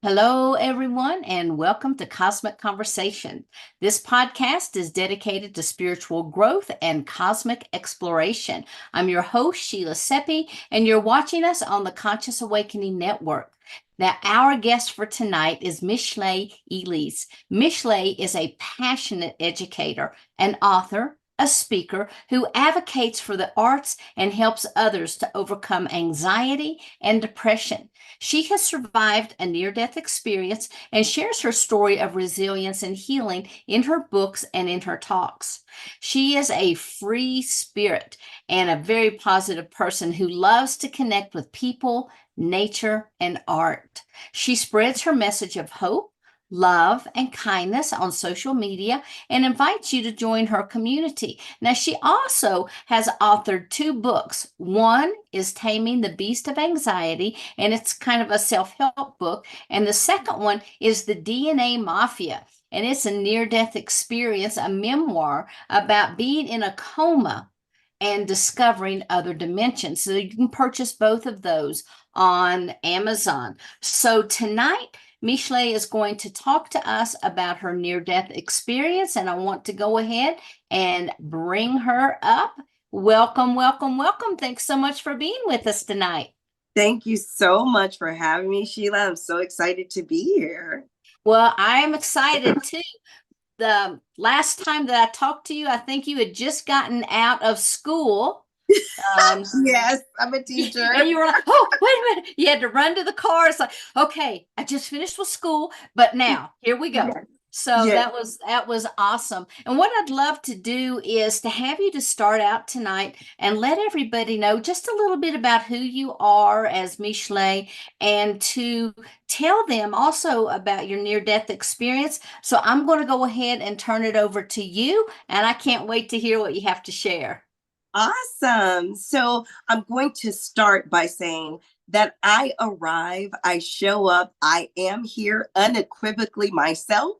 Hello, everyone, and welcome to Cosmic Conversation. This podcast is dedicated to spiritual growth and cosmic exploration. I'm your host, Sheila Seppi, and you're watching us on the Conscious Awakening Network. Now, our guest for tonight is Michelee Elyse. Michelee is a passionate educator, an author, a speaker who advocates for the arts and helps others to overcome anxiety and depression. She has survived a near death experience and shares her story of resilience and healing in her books and in her talks. She is a free spirit and a very positive person who loves to connect with people, nature, and art. She spreads her message of hope, love, and kindness on social media and invites you to join her community. Now, she also has authored two books. One is Taming the Beast of Anxiety, and it's kind of a self-help book. And the second one is The DNA Mafia. And it's a near-death experience, a memoir about being in a coma and discovering other dimensions. So you can purchase both of those on Amazon. So tonight, Michelee is going to talk to us about her near-death experience, and I want to go ahead and bring her up. Welcome, welcome, welcome. Thanks so much for being with us tonight. Thank you so much for having me, Sheila. I'm so excited to be here. Well, I am excited too. The last time that I talked to you, I think you had just gotten out of school. Um, Yes, I'm a teacher. and you were like, oh, wait a minute. You had to run to the car. It's like, okay, I just finished with school, but now here we go. Yes. So Yes. that was awesome. And what I'd love to do is to have you to start out tonight and let everybody know just a little bit about who you are as Michelee and to tell them also about your near-death experience. So I'm going to go ahead and turn it over to you, and I can't wait to hear what you have to share. Awesome. So I'm going to start by saying that I arrive, I show up, I am here unequivocally myself.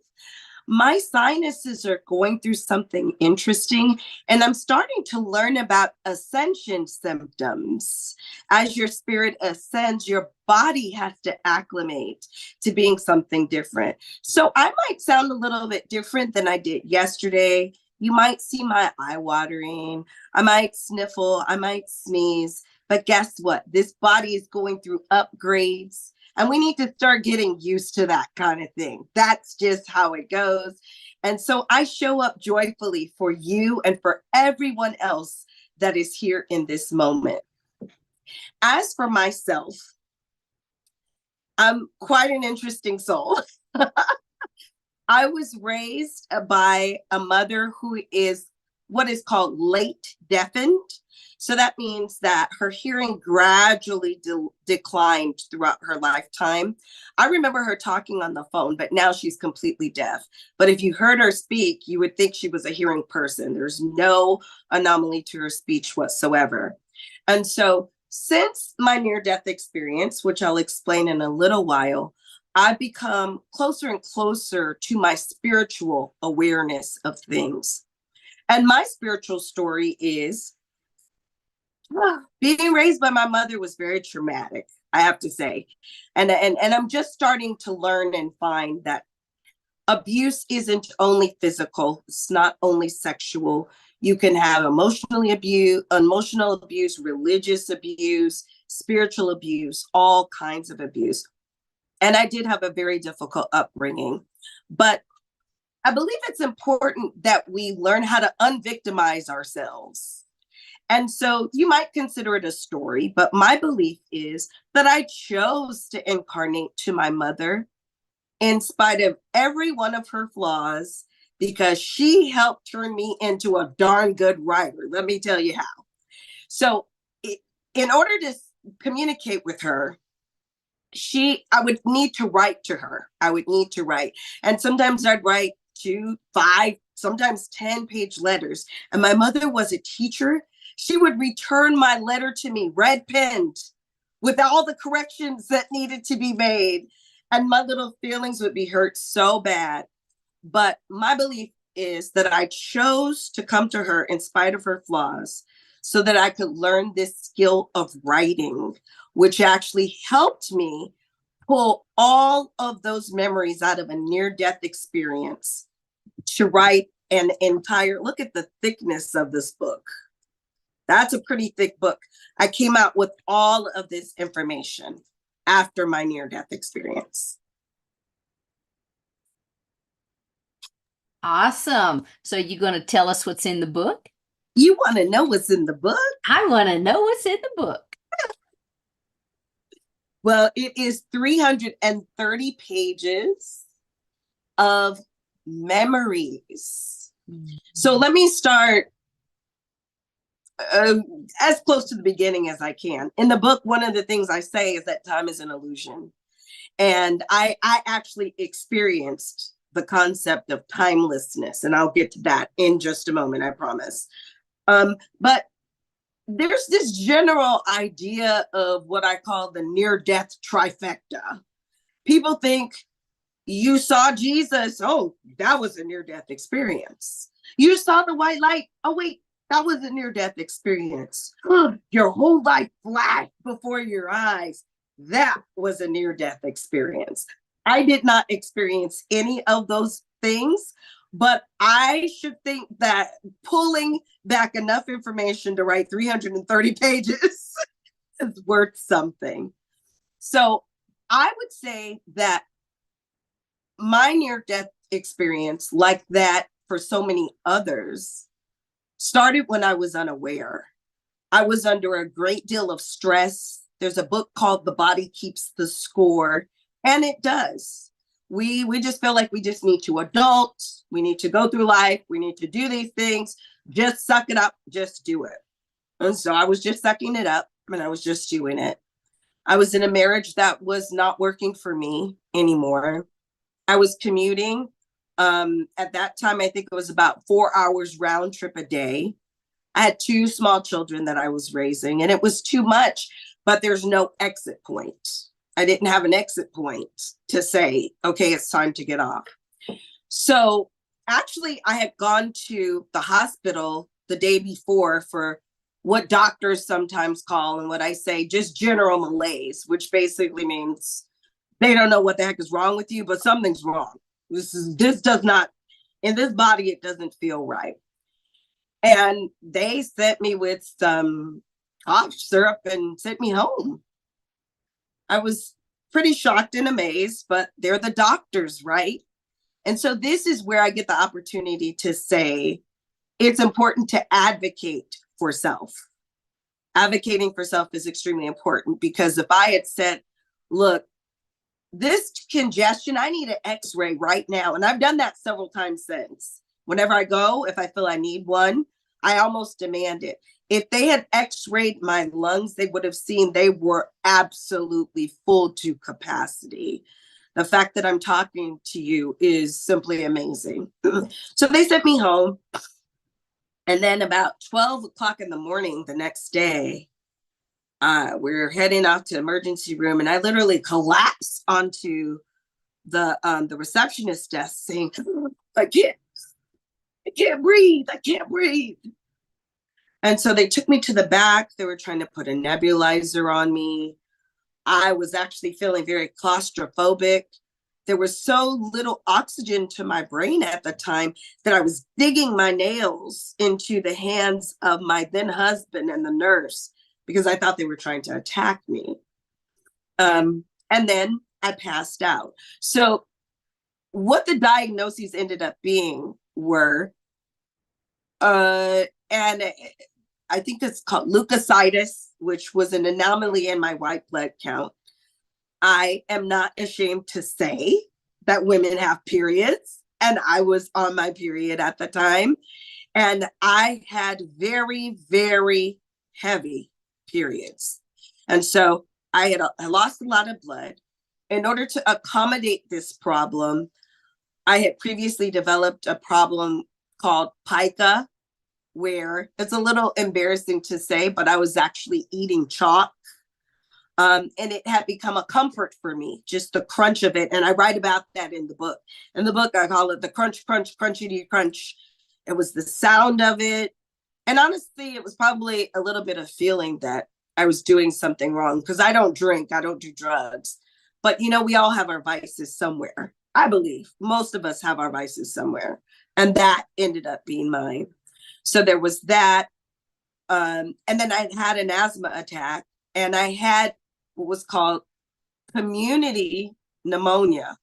My sinuses are going through something interesting, and I'm starting to learn about ascension symptoms. As your spirit ascends, your body has to acclimate to being something different. So I might sound a little bit different than I did yesterday. You might see my eye watering. I might sniffle. I might sneeze. But guess what? This body is going through upgrades. And we need to start getting used to that kind of thing. That's just how it goes. And so I show up joyfully for you and for everyone else that is here in this moment. As for myself, I'm quite an interesting soul. I was raised by a mother who is what is called late deafened. So that means that her hearing gradually declined throughout her lifetime. I remember her talking on the phone, but now she's completely deaf. But if you heard her speak, you would think she was a hearing person. There's no anomaly to her speech whatsoever. And so since my near-death experience, which I'll explain in a little while, I've become closer and closer to my spiritual awareness of things. And my spiritual story is being raised by my mother was very traumatic, I have to say. And I'm just starting to learn and find that abuse isn't only physical, it's not only sexual. You can have emotional abuse, religious abuse, spiritual abuse, all kinds of abuse. And I did have a very difficult upbringing. But I believe it's important that we learn how to unvictimize ourselves. And so you might consider it a story, but my belief is that I chose to incarnate to my mother in spite of every one of her flaws because she helped turn me into a darn good writer. Let me tell you how. So in order to communicate with her, I would need to write to her. I would need to write. And sometimes I'd write 2, 5, sometimes 10-page letters. And my mother was a teacher. She would return my letter to me, red penned, with all the corrections that needed to be made. And my little feelings would be hurt so bad. But my belief is that I chose to come to her in spite of her flaws so that I could learn this skill of writing, which actually helped me pull all of those memories out of a near-death experience to write an entire, look at the thickness of this book. That's a pretty thick book. I came out with all of this information after my near-death experience. Awesome. So you're going to tell us what's in the book? You want to know what's in the book? I want to know what's in the book. Well, it is 330 pages of memories. So let me start as close to the beginning as I can. In the book, one of the things I say is that time is an illusion. And I actually experienced the concept of timelessness, and I'll get to that in just a moment, I promise. But there's this general idea of what I call the near-death trifecta. People think you saw Jesus. Oh, that was a near-death experience. You saw the white light. Oh, wait, that was a near-death experience. Your whole life flashed before your eyes. That was a near-death experience. I did not experience any of those things, but I should think that pulling back enough information to write 330 pages is worth something. So I would say that my near-death experience, like that for so many others, started when I was unaware. I was under a great deal of stress. There's a book called The Body Keeps the Score, and it does. We just feel like we just need to adult. We need to go through life. We need to do these things. Just suck it up. Just do it. And so I was just sucking it up, and I was just doing it. I was in a marriage that was not working for me anymore. I was commuting. At that time, I think it was about 4 hours round trip a day. I had 2 small children that I was raising, and it was too much, but there's no exit point. I didn't have an exit point to say, okay, it's time to get off. So actually, I had gone to the hospital the day before for what doctors sometimes call, and what I say, just general malaise, which basically means they don't know what the heck is wrong with you, but something's wrong. This does not, in this body, it doesn't feel right. And they sent me with some cough syrup and sent me home. I was pretty shocked and amazed, but they're the doctors, right? And so this is where I get the opportunity to say it's important to advocate for self. Advocating for self is extremely important, because if I had said, look, this congestion, I need an x-ray right now. And I've done that several times since. Whenever I go, if I feel I need one, I almost demand it. If they had x-rayed my lungs, they would have seen they were absolutely full to capacity. The fact that I'm talking to you is simply amazing. So they sent me home. And then about 12 o'clock in the morning the next day, we're heading off to the emergency room, and I literally collapsed onto the receptionist desk saying, I can't breathe. I can't breathe. And so they took me to the back. They were trying to put a nebulizer on me. I was actually feeling very claustrophobic. There was so little oxygen to my brain at the time that I was digging my nails into the hands of my then husband and the nurse, because I thought they were trying to attack me. And then I passed out. So what the diagnoses ended up being were, and I think it's called leukocytis, which was an anomaly in my white blood count. I am not ashamed to say that women have periods, and I was on my period at the time. And I had very, very heavy periods. And so I lost a lot of blood. In order to accommodate this problem, I had previously developed a problem called pica, where it's a little embarrassing to say, but I was actually eating chalk. And it had become a comfort for me, just the crunch of it. And I write about that in the book. In the book, I call it the crunch, crunch, crunchy crunch. It was the sound of it. And honestly, it was probably a little bit of feeling that I was doing something wrong, because I don't drink, I don't do drugs. But, we all have our vices somewhere. I believe most of us have our vices somewhere. And that ended up being mine. So there was that. And then I had an asthma attack, and I had what was called community-based pneumonia.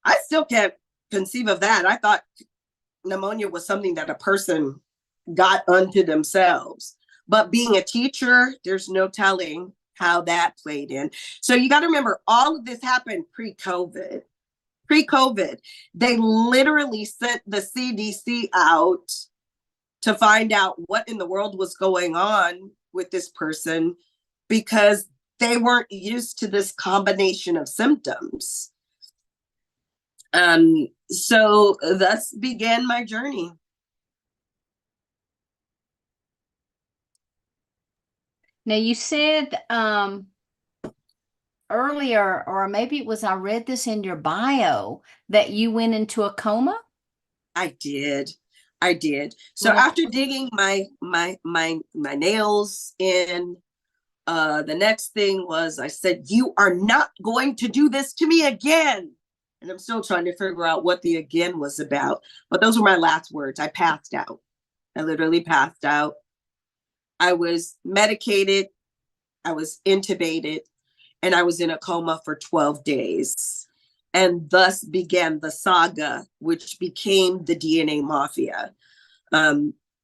I still can't conceive of that. I thought pneumonia was something that a person got unto themselves. But being a teacher, there's no telling how that played in. So you got to remember, all of this happened pre-COVID. They literally sent the CDC out to find out what in the world was going on with this person, because they weren't used to this combination of symptoms. So thus began my journey. Now you said earlier, or maybe it was I read this in your bio, that you went into a coma. I did. So after digging my nails in, the next thing was, I said, "You are not going to do this to me again." And I'm still trying to figure out what the again was about. But those were my last words. I passed out. I literally passed out. I was medicated. I was intubated. And I was in a coma for 12 days. And thus began the saga, which became the DNA Mafia.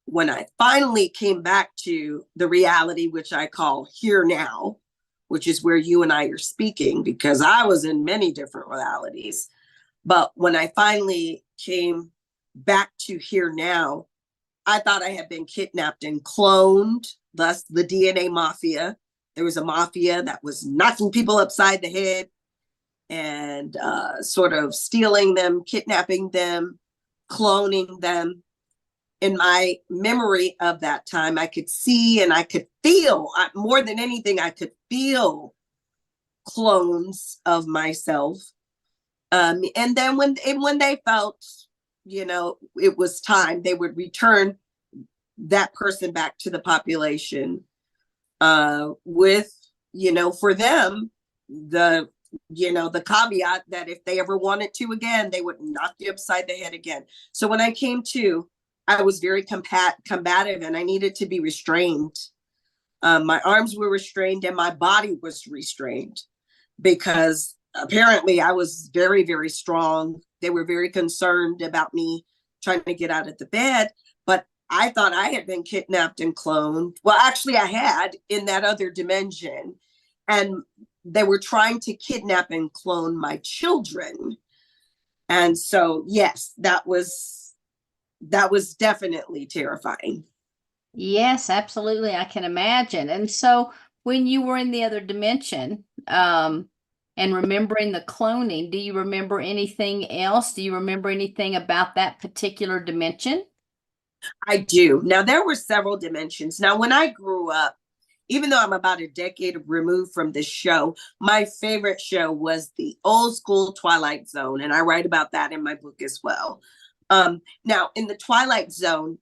When I finally came back to the reality, which I call here now, which is where you and I are speaking, because I was in many different realities. But when I finally came back to here now, I thought I had been kidnapped and cloned, thus the DNA Mafia. There was a mafia that was knocking people upside the head and sort of stealing them, kidnapping them, cloning them. In my memory of that time, I could see and I could feel, more than anything, I could feel clones of myself. And then when they felt, it was time, they would return that person back to the population with, for them, the caveat that if they ever wanted to again, they would knock you upside the head again. So when I came to, I was very combative, and I needed to be restrained. My arms were restrained and my body was restrained, because apparently I was very, very strong. They were very concerned about me trying to get out of the bed, but I thought I had been kidnapped and cloned. Well, actually I had, in that other dimension, and they were trying to kidnap and clone my children. And so, yes, that was definitely terrifying. Yes, absolutely. I can imagine. And so when you were in the other dimension, and remembering the cloning, do you remember anything else? Do you remember anything about that particular dimension? I do. Now, there were several dimensions. Now, when I grew up, even though I'm about a decade removed from this show, my favorite show was the old school Twilight Zone. And I write about that in my book as well. Now, in the Twilight Zone,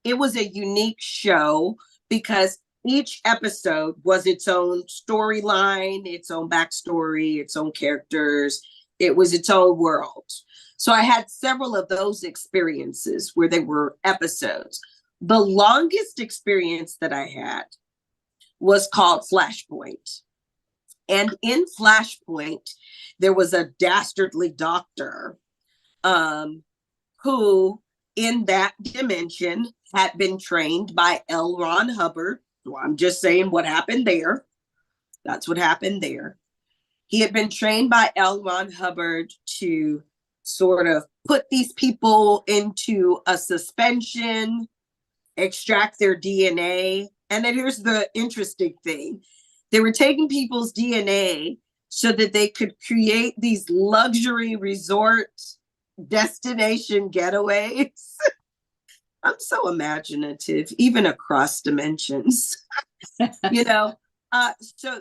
it was a unique show because each episode was its own storyline, its own backstory, its own characters. It was its own world. So I had several of those experiences where they were episodes. The longest experience that I had was called Flashpoint. And in Flashpoint, there was a dastardly doctor who, in that dimension, had been trained by L. Ron Hubbard. Well, I'm just saying what happened there. That's what happened there. He had been trained by L. Ron Hubbard to sort of put these people into a suspension, extract their DNA. And then here's the interesting thing. They were taking people's DNA so that they could create these luxury resort destination getaways. I'm so imaginative, even across dimensions.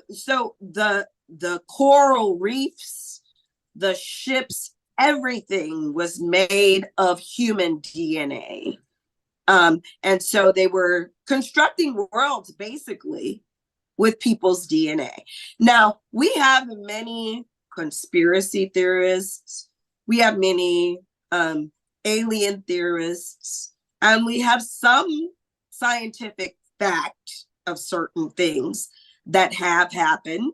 So the coral reefs, the ships, everything was made of human DNA. And so they were constructing worlds, basically, with people's DNA. Now, we have many conspiracy theorists, we have many alien theorists, and we have some scientific fact of certain things that have happened.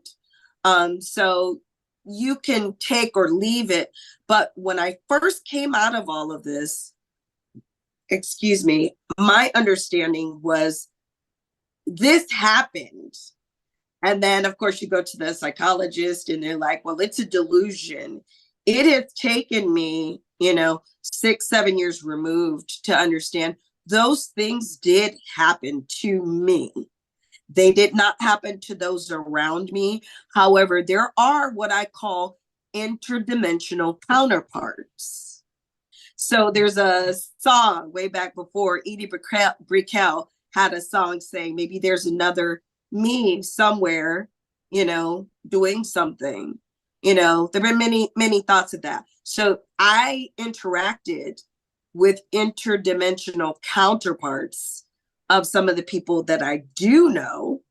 So you can take or leave it. But when I first came out of all of this, excuse me, my understanding was this happened. And then, of course, you go to the psychologist and they're like, well, it's a delusion. It has taken me, 6, 7 years removed to understand those things did happen to me. They did not happen to those around me. However, there are what I call interdimensional counterparts. So there's a song way back before, Edie Brickell had a song saying maybe there's another me somewhere, doing something. There have been many, many thoughts of that. So I interacted with interdimensional counterparts of some of the people that I do know.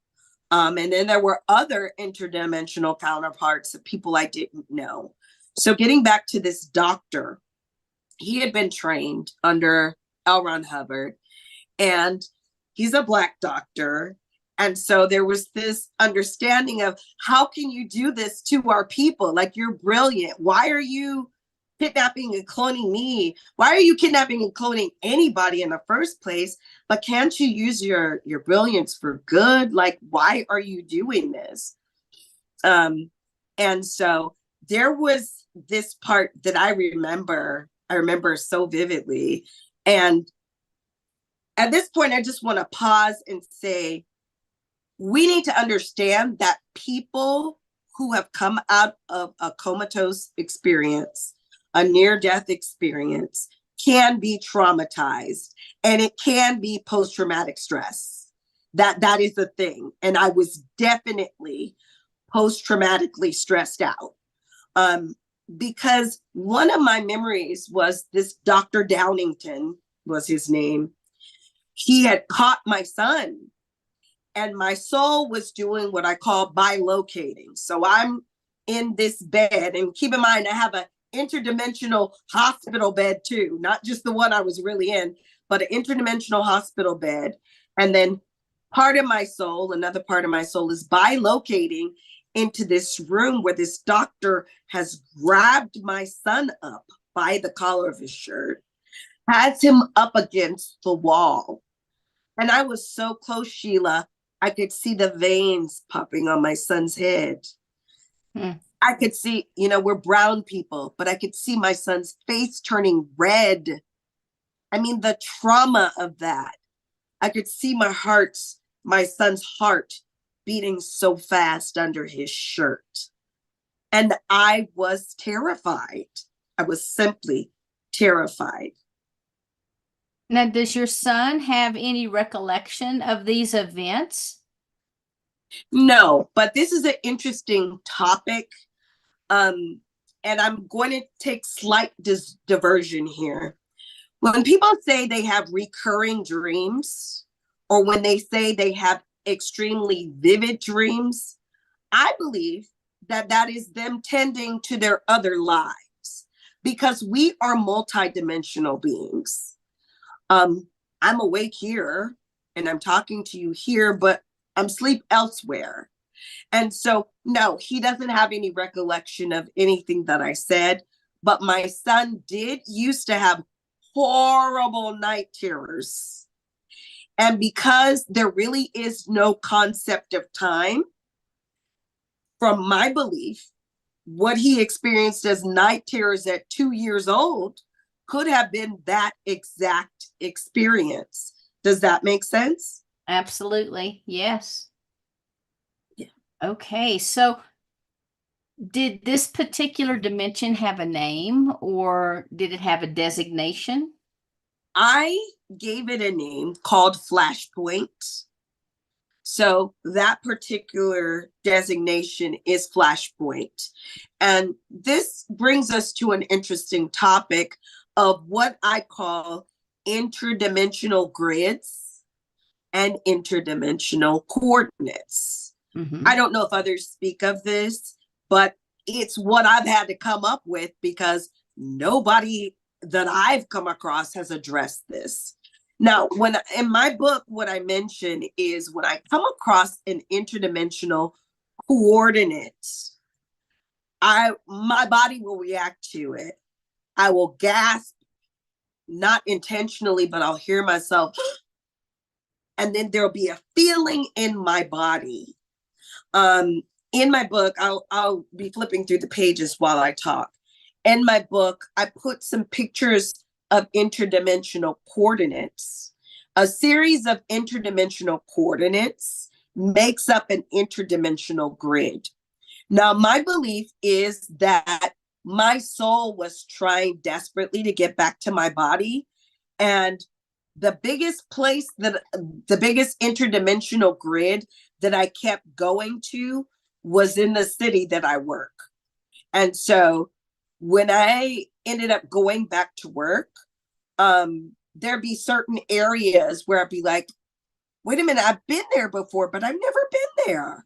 And then there were other interdimensional counterparts of people I didn't know. So getting back to this doctor, he had been trained under L. Ron Hubbard, and he's a Black doctor. And so there was this understanding of, how can you do this to our people? Like, you're brilliant. Why are you kidnapping and cloning me? Why are you kidnapping and cloning anybody in the first place? But can't you use your brilliance for good? Like, why are you doing this? And so there was this part that I remember so vividly. And at this point, I just want to pause and say, we need to understand that people who have come out of a comatose experience, a near-death experience, can be traumatized, and it can be post-traumatic stress. That is the thing. And I was definitely post-traumatically stressed out. Because one of my memories was this Dr. Downington was his name. He had caught my son, and my soul was doing what I call bilocating. So I'm in this bed, and keep in mind, I have an interdimensional hospital bed too, not just the one I was really in, but an interdimensional hospital bed. And then another part of my soul is bilocating into this room where this doctor has grabbed my son up by the collar of his shirt, has him up against the wall. And I was so close, Sheila, I could see the veins popping on my son's head. I could see, we're brown people, but I could see my son's face turning red. I mean, the trauma of that. I could see my son's heart beating so fast under his shirt. And I was terrified. I was simply terrified. Now, does your son have any recollection of these events? No, but this is an interesting topic. And I'm going to take slight diversion here. When people say they have recurring dreams, or when they say they have extremely vivid dreams, I believe that is them tending to their other lives, because we are multidimensional beings. I'm awake here and I'm talking to you here, but I'm asleep elsewhere. And so, no, he doesn't have any recollection of anything that I said, but my son did used to have horrible night terrors. And because there really is no concept of time, from my belief, what he experienced as night terrors at 2 years old could have been that exact experience. Does that make sense? Absolutely. Yes. Yeah. Okay. So did this particular dimension have a name, or did it have a designation? I gave it a name called Flashpoint. So that particular designation is Flashpoint. And this brings us to an interesting topic of what I call interdimensional grids and interdimensional coordinates. I don't know if others speak of this, but it's what I've had to come up with because nobody that I've come across has addressed this. Now, when in my book, what I mention is when I come across an interdimensional coordinate, my body will react to it. I will gasp, not intentionally, but I'll hear myself, and then there'll be a feeling in my body. In my book, I'll be flipping through the pages while I talk. In my book, I put some pictures of interdimensional coordinates. A series of interdimensional coordinates makes up an interdimensional grid. Now, my belief is that my soul was trying desperately to get back to my body. And the biggest interdimensional grid that I kept going to was in the city that I work. And so when I ended up going back to work, there'd be certain areas where I'd be like, wait a minute, I've been there before, but I've never been there.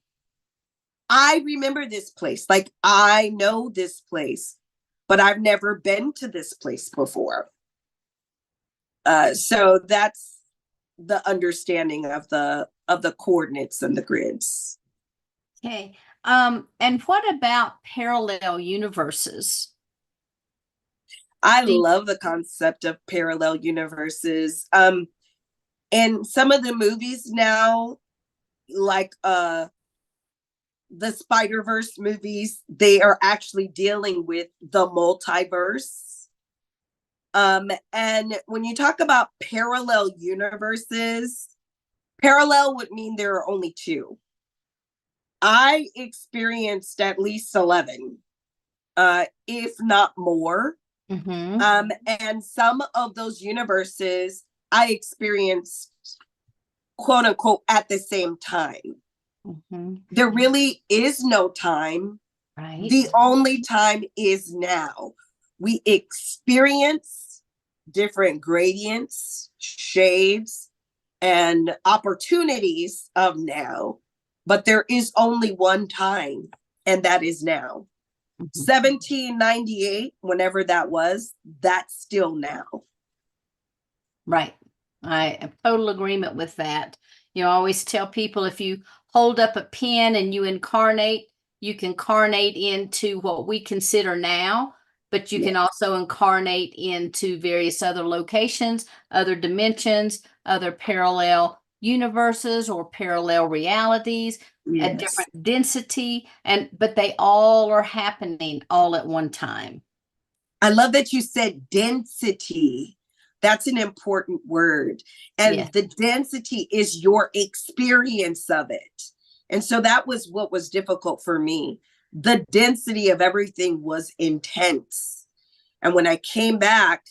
I remember this place, like I know this place, but I've never been to this place before. So that's the understanding of the coordinates and the grids. Okay. And what about parallel universes? I love the concept of parallel universes. And some of the movies now, like the Spider-Verse movies, they are actually dealing with the multiverse. And when you talk about parallel universes, parallel would mean there are only two. I experienced at least 11, if not more. And some of those universes I experienced, quote unquote, at the same time. There really is no time. Right. The only time is now. We experience different gradients, shades, and opportunities of now, but there is only one time, and that is now. 1798, whenever that was, that's still now. Right. I am total agreement with that. I always tell people if you hold up a pen and you incarnate, you can carnate into what we consider now, but you can also incarnate into various other locations, other dimensions, other parallel universes or parallel realities, at different density, but they all are happening all at one time. I love that you said density. That's an important word. And the density is your experience of it. And so that was what was difficult for me. The density of everything was intense. And when I came back,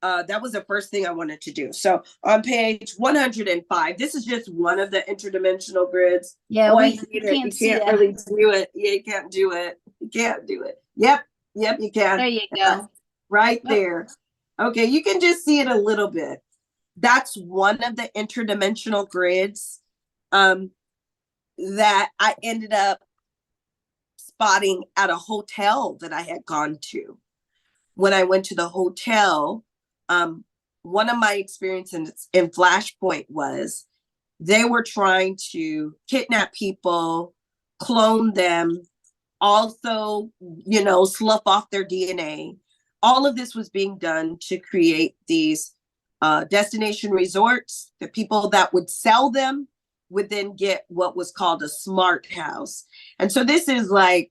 that was the first thing I wanted to do. So on page 105, this is just one of the interdimensional grids. Yeah, you can't really do it. Yeah, you can't do it. You can't do it. Yep, you can. There you go. Right there. Okay, you can just see it a little bit. That's one of the interdimensional grids that I ended up spotting at a hotel that I had gone to. When I went to the hotel, one of my experiences in Flashpoint was they were trying to kidnap people, clone them, also, slough off their DNA. All of this was being done to create these destination resorts. The people that would sell them would then get what was called a smart house. And so this is like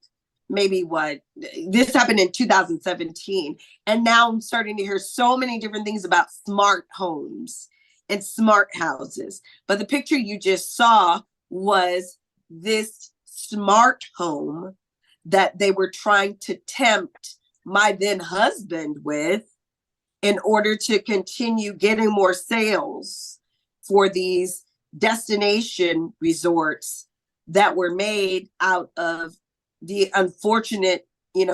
this happened in 2017. And now I'm starting to hear so many different things about smart homes and smart houses. But the picture you just saw was this smart home that they were trying to tempt my then husband with in order to continue getting more sales for these destination resorts that were made out of the unfortunate,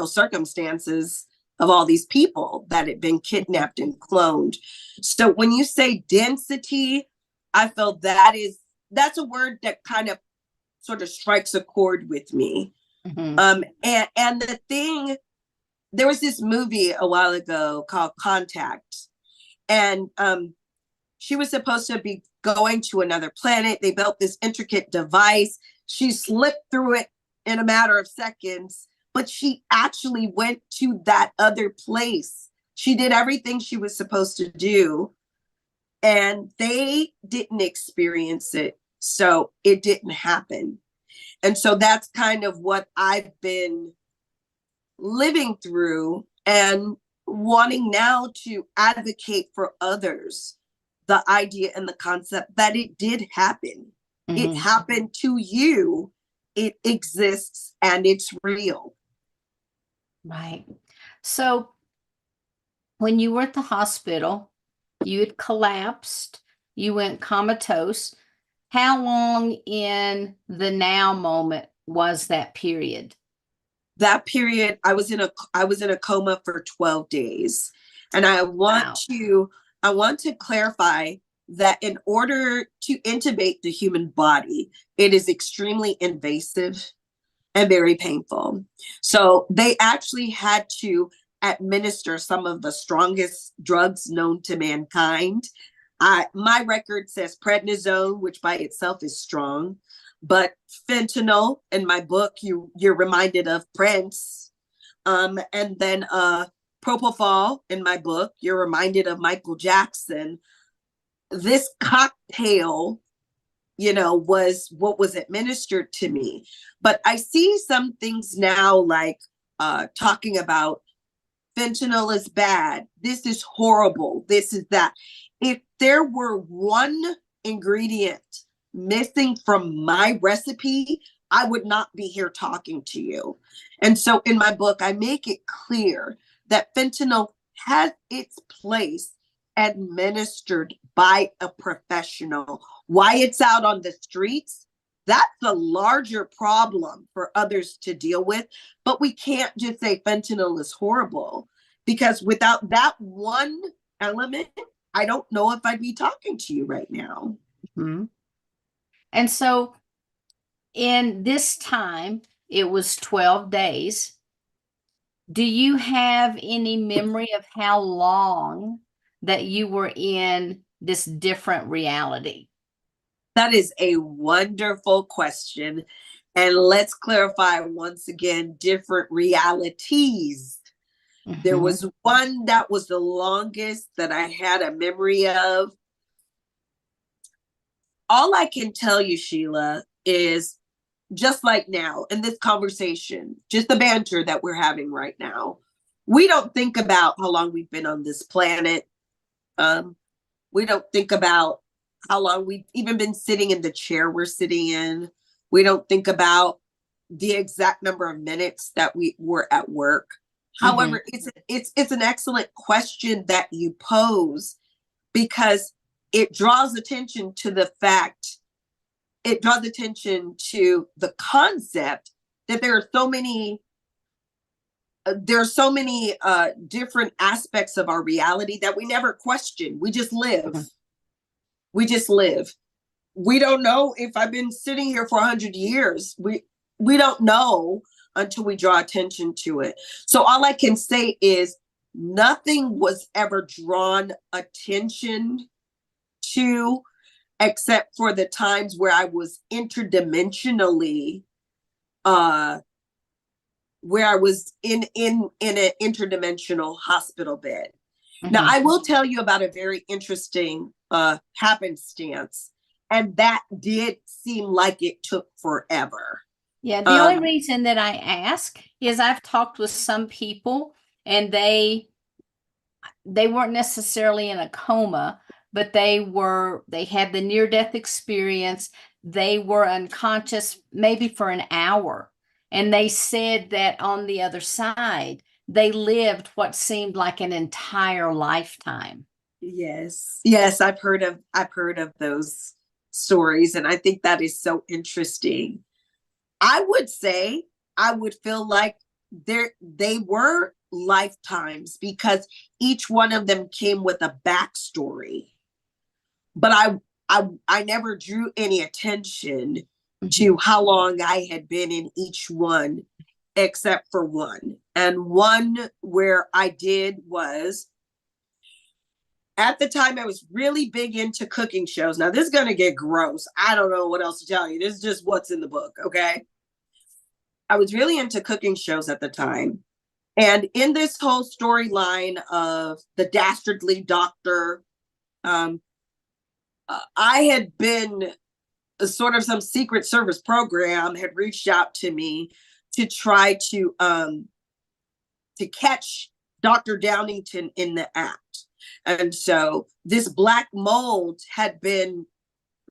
circumstances of all these people that had been kidnapped and cloned. So when you say density, I feel that's a word that kind of sort of strikes a chord with me. Mm-hmm. And the thing, there was this movie a while ago called Contact, and she was supposed to be going to another planet. They built this intricate device. She slipped through it in a matter of seconds, but she actually went to that other place. She did everything she was supposed to do, and they didn't experience it. So it didn't happen. And so that's kind of what I've been living through and wanting now to advocate for others the idea and the concept that it did happen. Mm-hmm. It happened to you. It exists and it's real. Right. So when you were at the hospital, you had collapsed, you went comatose. How long in the now moment was that period? That period, I was in a coma for 12 days. And I want to clarify that in order to intubate the human body, it is extremely invasive and very painful. So they actually had to administer some of the strongest drugs known to mankind. My record says prednisone, which by itself is strong, but fentanyl in my book, you're reminded of Prince. And then propofol in my book, you're reminded of Michael Jackson. This cocktail, was what was administered to me. But I see some things now like talking about fentanyl is bad. This is horrible. This is that. If there were one ingredient missing from my recipe, I would not be here talking to you. And so in my book, I make it clear that fentanyl has its place administered by a professional. Why it's out on the streets, that's a larger problem for others to deal with. But we can't just say fentanyl is horrible, because without that one element, I don't know if I'd be talking to you right now. Mm-hmm. And so in this time, it was 12 days. Do you have any memory of how long that you were in this different reality? That is a wonderful question. And let's clarify once again, different realities. Mm-hmm. There was one that was the longest that I had a memory of. All I can tell you, Sheila, is just like now in this conversation, just the banter that we're having right now, we don't think about how long we've been on this planet. We don't think about how long we've even been sitting in the chair we're sitting in. We don't think about the exact number of minutes that we were at work. Mm-hmm. However, it's an excellent question that you pose, because it draws attention to the fact, it draws attention to the concept that there are so many different aspects of our reality that we never question. We just live. Mm-hmm. We just live. We don't know if I've been sitting here for 100 years. We don't know until we draw attention to it. So all I can say is nothing was ever drawn attention to, except for the times where I was interdimensionally, where I was in an interdimensional hospital bed. Mm-hmm. Now, I will tell you about a very interesting happenstance, and that did seem like it took forever. Yeah, the only reason that I ask is I've talked with some people, and they weren't necessarily in a coma, but they had the near-death experience. They were unconscious maybe for an hour. And they said that on the other side, they lived what seemed like an entire lifetime. Yes, I've heard of those stories, and I think that is so interesting. I would say I would feel like they were lifetimes, because each one of them came with a backstory. But I never drew any attention to how long I had been in each one, except for one. And one where I did was, at the time, I was really big into cooking shows. Now, this is going to get gross. I don't know what else to tell you. This is just what's in the book, okay? I was really into cooking shows at the time. And in this whole storyline of the dastardly doctor, I had been sort of some Secret Service program had reached out to me to try to catch Dr. Downington in the act. And so this black mold had been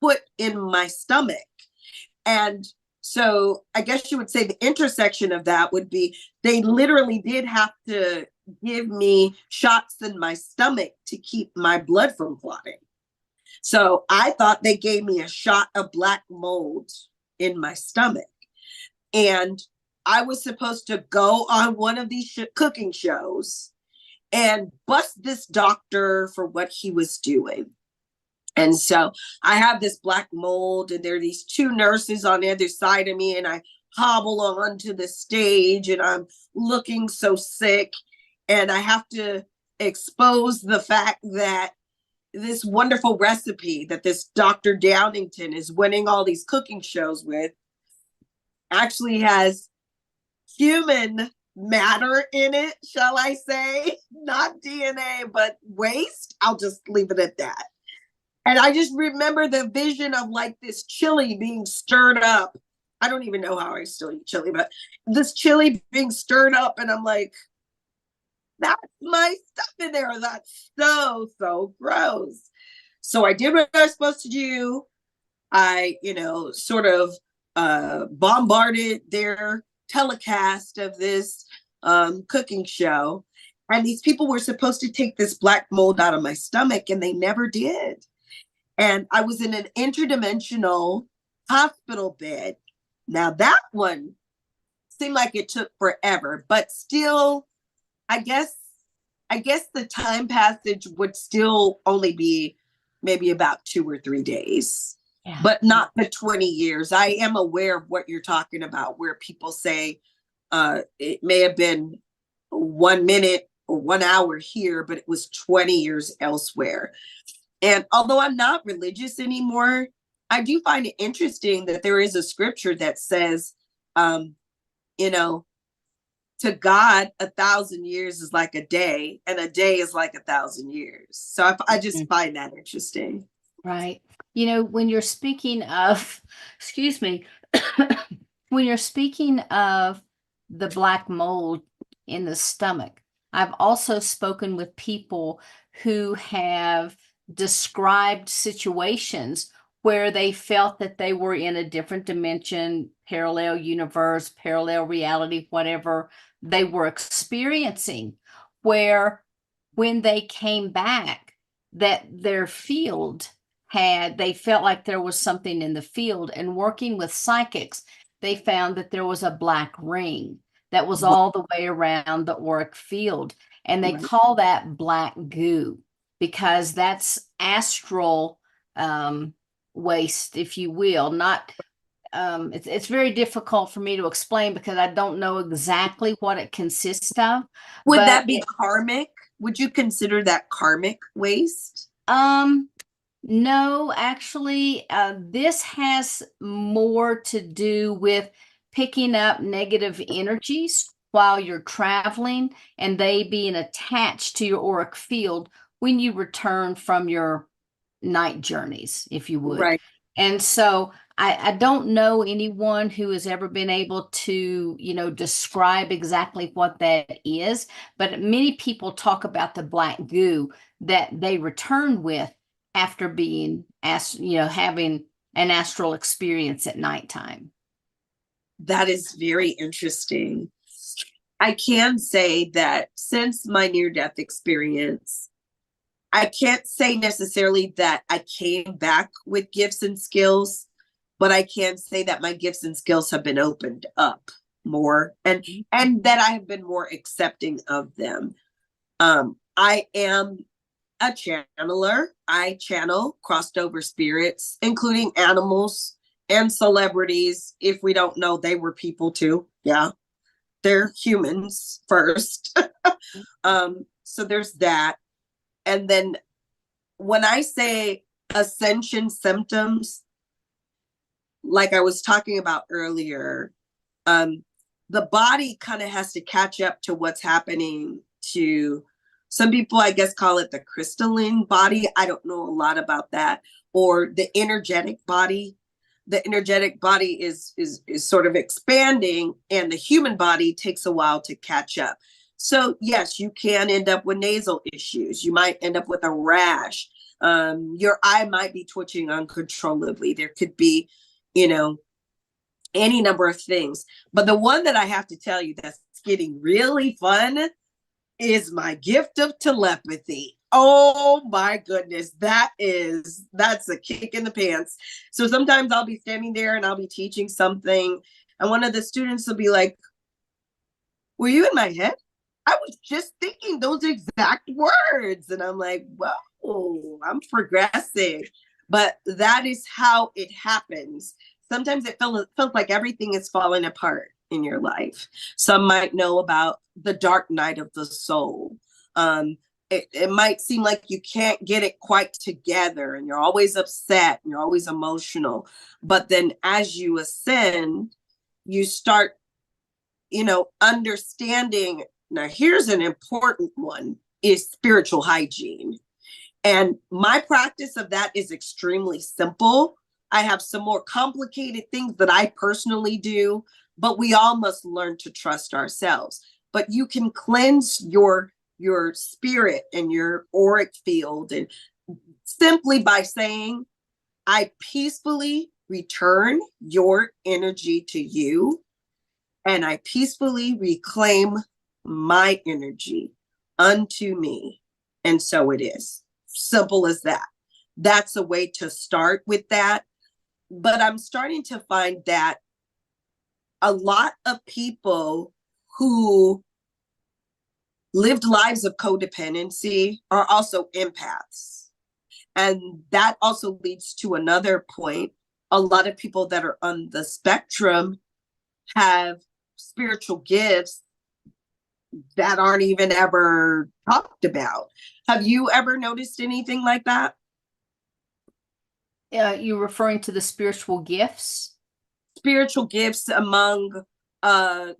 put in my stomach. And so I guess you would say the intersection of that would be they literally did have to give me shots in my stomach to keep my blood from clotting. So I thought they gave me a shot of black mold in my stomach. And I was supposed to go on one of these cooking shows and bust this doctor for what he was doing. And so I have this black mold, and there are these two nurses on the other side of me, and I hobble onto the stage, and I'm looking so sick, and I have to expose the fact that this wonderful recipe that this Dr. Downington is winning all these cooking shows with actually has human matter in it, shall I say? Not DNA, but waste. I'll just leave it at that. And I just remember the vision of like this chili being stirred up. I don't even know how I still eat chili, but this chili being stirred up, and I'm like, that's my stuff in there. That's so gross. So I did what I was supposed to do. I, sort of bombarded their telecast of this cooking show. And these people were supposed to take this black mold out of my stomach, and they never did. And I was in an interdimensional hospital bed. Now that one seemed like it took forever, but still, I guess the time passage would still only be maybe about 2 or 3 days, but not the 20 years. I am aware of what you're talking about, where people say it may have been 1 minute or 1 hour here, but it was 20 years elsewhere. And although I'm not religious anymore, I do find it interesting that there is a scripture that says, to God, 1,000 years is like a day, and a day is like 1,000 years. So I just find that interesting. Right. When you're speaking of, excuse me, when you're speaking of the black mold in the stomach, I've also spoken with people who have described situations where they felt that they were in a different dimension, parallel universe, parallel reality, whatever they were experiencing, where when they came back, that their field they felt like there was something in the field, and working with psychics, they found that there was a black ring that was all the way around the auric field. And they call that black goo, because that's astral waste, if you will. Not it's very difficult for me to explain because I don't know exactly what it consists of. Would that be karmic? Would you consider that karmic waste? No, actually, this has more to do with picking up negative energies while you're traveling, and they being attached to your auric field when you return from your night journeys, if you would. Right. And so I don't know anyone who has ever been able to, describe exactly what that is, but many people talk about the black goo that they return with after being having an astral experience at nighttime. That is very interesting. I can say that since my near-death experience, I can't say necessarily that I came back with gifts and skills, but I can say that my gifts and skills have been opened up more, and that I have been more accepting of them. I am a channeler. I channel crossed over spirits, including animals and celebrities. If we don't know, they were people too. Yeah, they're humans first. So there's that. And then when I say ascension symptoms, like I was talking about earlier, the body kind of has to catch up to what's happening to some people, I guess, call it the crystalline body. I don't know a lot about that. Or the energetic body. The energetic body is sort of expanding, and the human body takes a while to catch up. So yes, you can end up with nasal issues. You might end up with a rash. Your eye might be twitching uncontrollably. There could be, you know, any number of things. But the one that I have to tell you that's getting really fun is my gift of telepathy. Oh my goodness, that's a kick in the pants. So sometimes I'll be standing there and I'll be teaching something, and one of the students will be like, "Were you in my head? I was just thinking those exact words." And I'm like, "Whoa, I'm progressing." But that is how it happens. Sometimes it feels like everything is falling apart in your life. Some might know about the dark night of the soul. It might seem like you can't get it quite together, and you're always upset and you're always emotional. But then as you ascend, you start, understanding. Now, here's an important one, is spiritual hygiene. And my practice of that is extremely simple. I have some more complicated things that I personally do, but we all must learn to trust ourselves. But you can cleanse your spirit and your auric field, and simply by saying, "I peacefully return your energy to you, and I peacefully reclaim my energy unto me, and so it is." Simple as that. That's a way to start with that. But I'm starting to find that a lot of people who lived lives of codependency are also empaths. And that also leads to another point. A lot of people that are on the spectrum have spiritual gifts that aren't even ever talked about. Have you ever noticed anything like that? You're referring to the spiritual gifts? Spiritual gifts among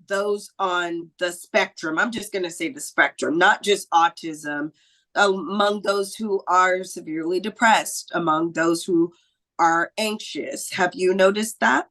those on the spectrum. I'm just going to say the spectrum, not just autism, among those who are severely depressed, among those who are anxious. Have you noticed that?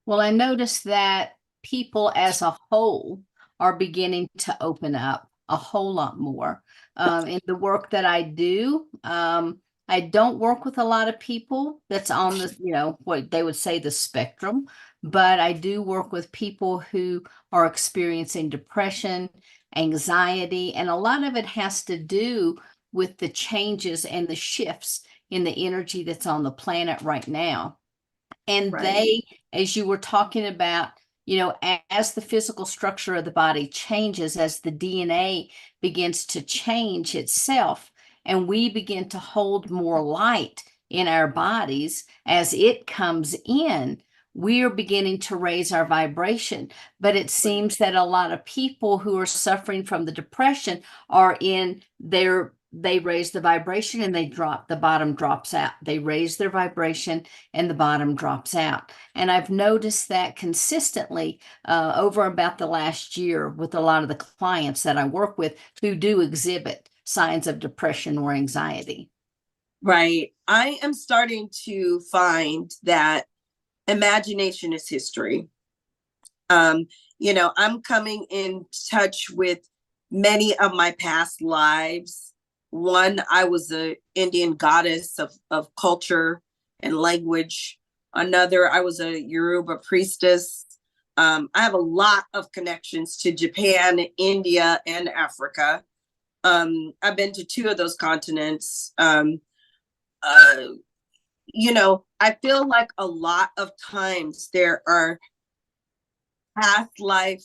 Well, I noticed that people as a whole are beginning to open up a whole lot more. In the work that I do, I don't work with a lot of people that's on the, what they would say the spectrum, but I do work with people who are experiencing depression, anxiety, and a lot of it has to do with the changes and the shifts in the energy that's on the planet right now. And Right. they, as you were talking about, as the physical structure of the body changes, as the DNA begins to change itself, and we begin to hold more light in our bodies as it comes in, we are beginning to raise our vibration. But it seems that a lot of people who are suffering from the depression are they raise the vibration and the bottom drops out. They raise their vibration and the bottom drops out. And I've noticed that consistently over about the last year with a lot of the clients that I work with who do exhibit signs of depression or anxiety. Right. I am starting to find that imagination is history. I'm coming in touch with many of my past lives. One, I was an Indian goddess of culture and language. Another, I was a Yoruba priestess. I have a lot of connections to Japan, India, and Africa. I've been to 2 of those continents. I feel like a lot of times there are past life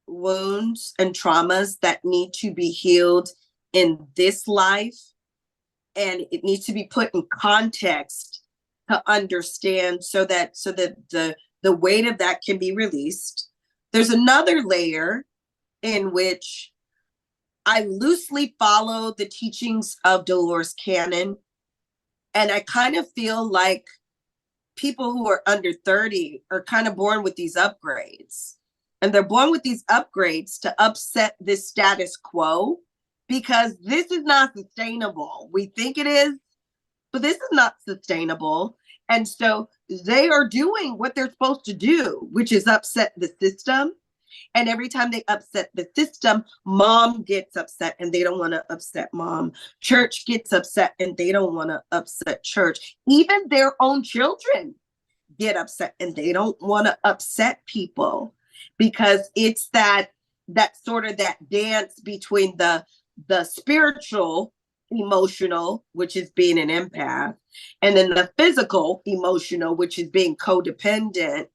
wounds and traumas that need to be healed in this life, and it needs to be put in context to understand so that the weight of that can be released. There's another layer in which I loosely follow the teachings of Dolores Cannon. And I kind of feel like people who are under 30 are kind of born with these upgrades. And they're born with these upgrades to upset this status quo, because this is not sustainable. We think it is, but this is not sustainable. And so they are doing what they're supposed to do, which is upset the system. And every time they upset the system, mom gets upset and they don't want to upset mom. Church gets upset and they don't want to upset church. Even their own children get upset and they don't want to upset people, because it's that sort of that dance between the spiritual emotional, which is being an empath, and then the physical emotional, which is being codependent,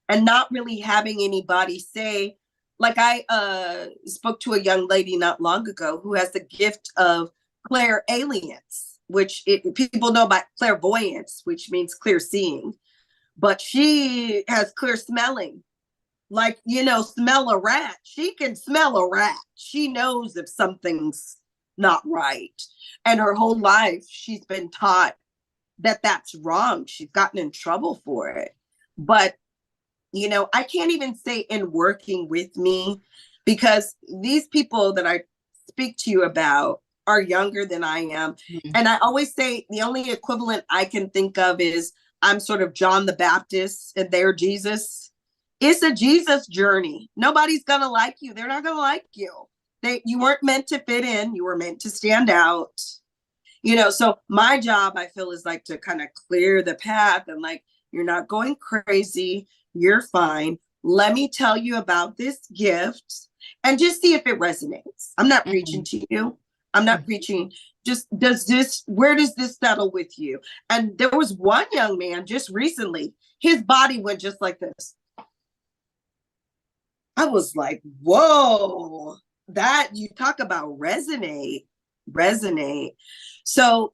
and not really having anybody say, like I spoke to a young lady not long ago who has the gift of clairalience, which people know about clairvoyance, which means clear seeing, but she has clear smelling. Like, smell a rat. She can smell a rat. She knows if something's not right. And her whole life, she's been taught that that's wrong. She's gotten in trouble for it. But I can't even say in working with me, because these people that I speak to you about are younger than I am. Mm-hmm. And I always say the only equivalent I can think of is I'm sort of John the Baptist and they're Jesus. It's a Jesus journey. Nobody's going to like you. They're not going to like you. You weren't meant to fit in. You were meant to stand out. So my job, I feel, is like to kind of clear the path and like, you're not going crazy. You're fine. Let me tell you about this gift and just see if it resonates. I'm not preaching to you. I'm not preaching. Just where does this settle with you? And there was one young man just recently, his body went just like this. I was like, whoa, that you talk about resonate. So,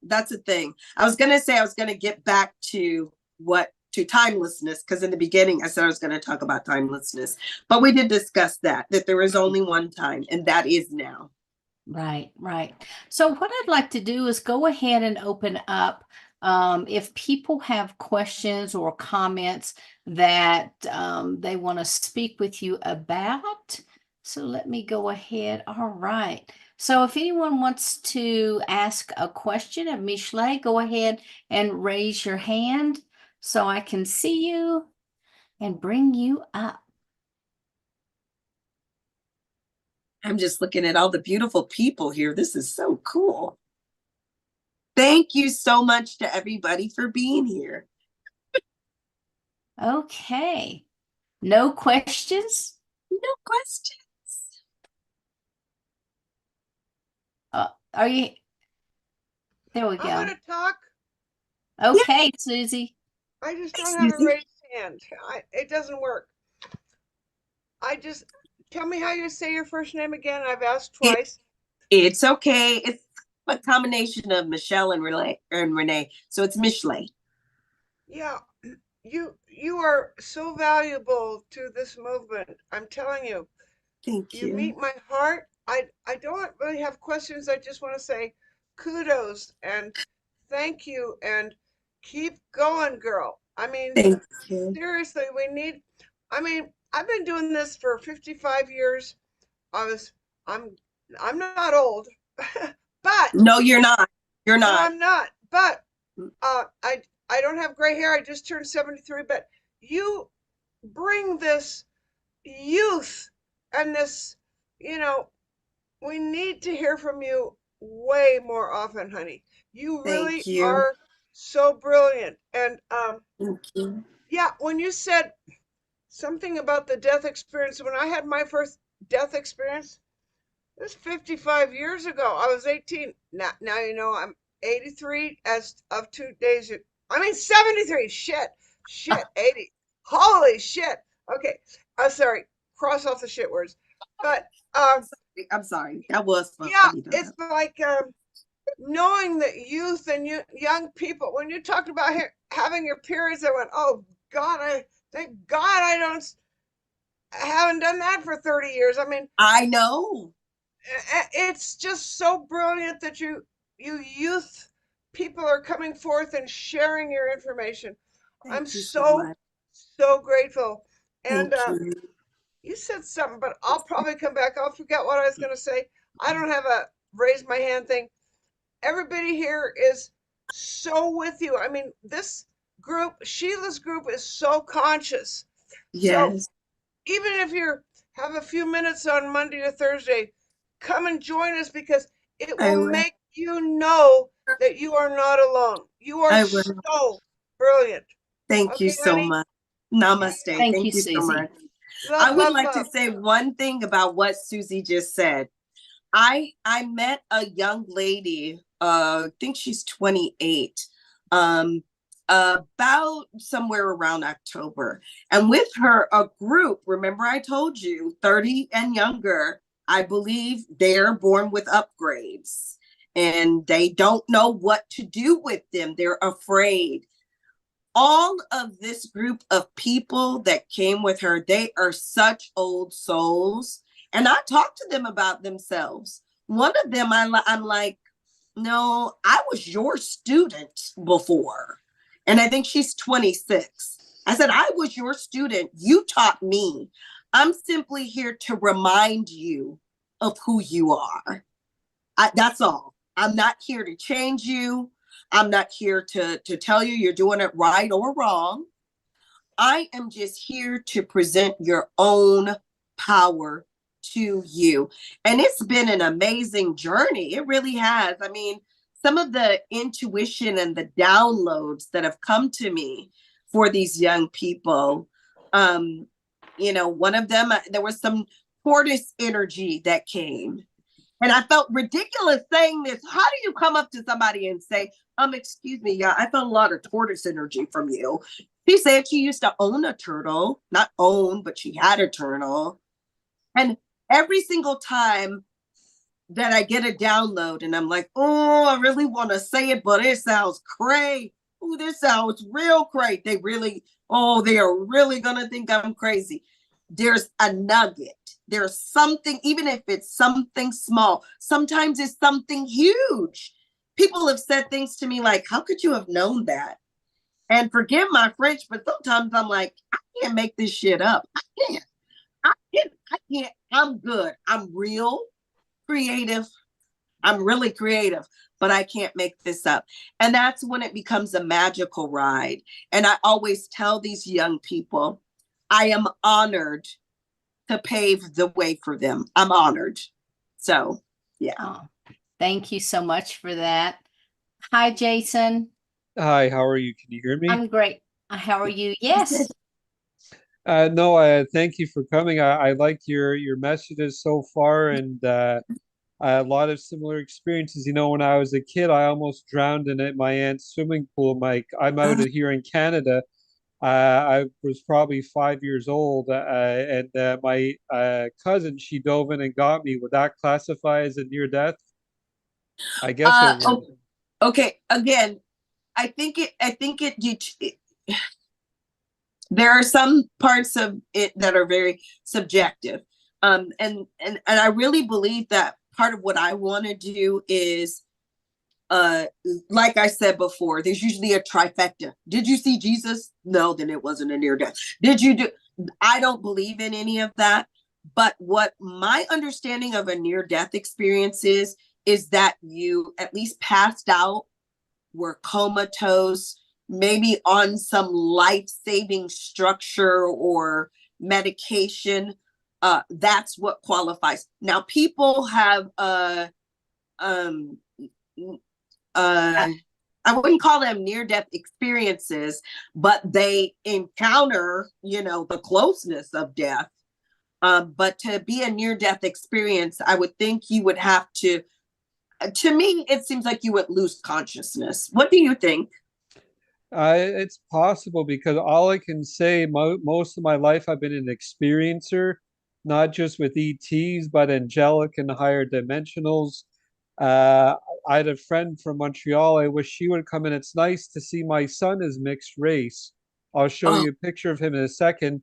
that's a thing. I was going to get back to timelessness, because in the beginning I said I was going to talk about timelessness, but we did discuss that there is only one time, and that is now. Right. So what I'd like to do is go ahead and open up. If people have questions or comments that they want to speak with you about. So let me go ahead. All right. So if anyone wants to ask a question of Michelee, go ahead and raise your hand so I can see you and bring you up. I'm just looking at all the beautiful people here. This is so cool. Thank you so much to everybody for being here. Okay. No questions? No questions. Are you? There we go. I want to talk. Okay, yeah. Susie. I just don't have a raised hand. It doesn't work. Tell me how you say your first name again. I've asked twice. It's okay. It's a combination of Michelle and Renee. So it's Michelee. Yeah, you are so valuable to this movement. I'm telling you. Thank you. You meet my heart. I don't really have questions. I just want to say kudos and thank you and keep going, girl. I mean, thank you. Seriously, I've been doing this for 55 years. I'm not old, but no, you're not. You're not. No, I'm not. But I don't have gray hair. I just turned 73. But you bring this youth and this, we need to hear from you way more often, honey. You really are so brilliant. And thank you. Yeah, when you said something about the death experience, when I had my first death experience, it was 55 years ago. I was 18. Now I'm 83 as of 2 days. 73. Shit. 80. Holy shit. Okay. I'm sorry. Cross off the shit words. But I'm sorry. That was funny. Yeah, it's like knowing that youth and young people, when you talked about having your periods, I went, oh God, I thank God I haven't done that for 30 years. I mean, I know. it's just so brilliant that you youth people are coming forth and sharing your information. I'm Thank you so so much. so grateful. And Thank you. you said something, but I'll probably come back. I'll forget what I was going to say. I don't have a raise my hand thing. Everybody here is so with you. I mean, this group, Sheila's group, is so conscious. So Yes, even if you have a few minutes on Monday or Thursday, come and join us because it will I will. make you know that you are not alone. You are I will. so brilliant. Thank you Okay, so honey? much. Namaste. Thank you, Thank you so Susie. much. I Love, would love, like to love. say one thing about what Susie just said. I met a young lady, I think she's 28, um, about somewhere around October. And with her, a group, remember I told you, 30 and younger, I believe they're born with upgrades and they don't know what to do with them. They're afraid. All of this group of people that came with her, they are such old souls. And I talked to them about themselves. One of them, I'm like, no, I was your student before. And I think she's 26. I said, I was your student. You taught me. I'm simply here to remind you of who you are. That's all. I'm not here to change you. I'm not here to tell you you're doing it right or wrong. I am just here to present your own power to you. And it's been an amazing journey. It really has. I mean, some of the intuition and the downloads that have come to me for these young people. Um, one of them, there was some tortoise energy that came. And I felt ridiculous saying this. How do you come up to somebody and say, excuse me, yeah, I felt a lot of tortoise energy from you. She said she used to own a turtle, not own, but she had a turtle. And every single time that I get a download and I'm like, oh, I really want to say it, but it sounds cray. Oh, this sounds real cray. They are really going to think I'm crazy. There's a nugget. There's something, even if it's something small, sometimes it's something huge. People have said things to me like, how could you have known that? And forgive my French, but sometimes I'm like, I can't make this shit up. I can't. I can't. I'm good. I'm real creative. I'm really creative, but I can't make this up. And that's when it becomes a magical ride. And I always tell these young people, I am honored to pave the way for them. I'm honored. So, yeah. Oh, thank you so much for that. Hi, Jason. Hi, how are you? Can you hear me? I'm great. How are you? Yes. No, thank you for coming. I like your messages so far, and a lot of similar experiences. You know, when I was a kid, I almost drowned in my aunt's swimming pool. I'm out of here in Canada. I was probably 5 years old, and my cousin, she dove in and got me. Would that classify as a near death? I guess it would. Okay. Again, there are some parts of it that are very subjective. And I really believe that part of what I want to do is, like I said before, there's usually a trifecta. Did you see Jesus? No, then it wasn't a near death. Did you do? I don't believe in any of that. But what my understanding of a near death experience is that you at least passed out, were comatose, maybe on some life-saving structure or medication. That's what qualifies. Now, people have I wouldn't call them near-death experiences, but they encounter, the closeness of death. But to be a near-death experience, I would think you would have to me, it seems like you would lose consciousness. What do you think? It's possible because all I can say, most of my life, I've been an experiencer, not just with ETs, but angelic and higher dimensionals. Uh, I had a friend from Montreal. I wish she would come in. It's nice to see my son is mixed race. I'll show Oh, you a picture of him in a second.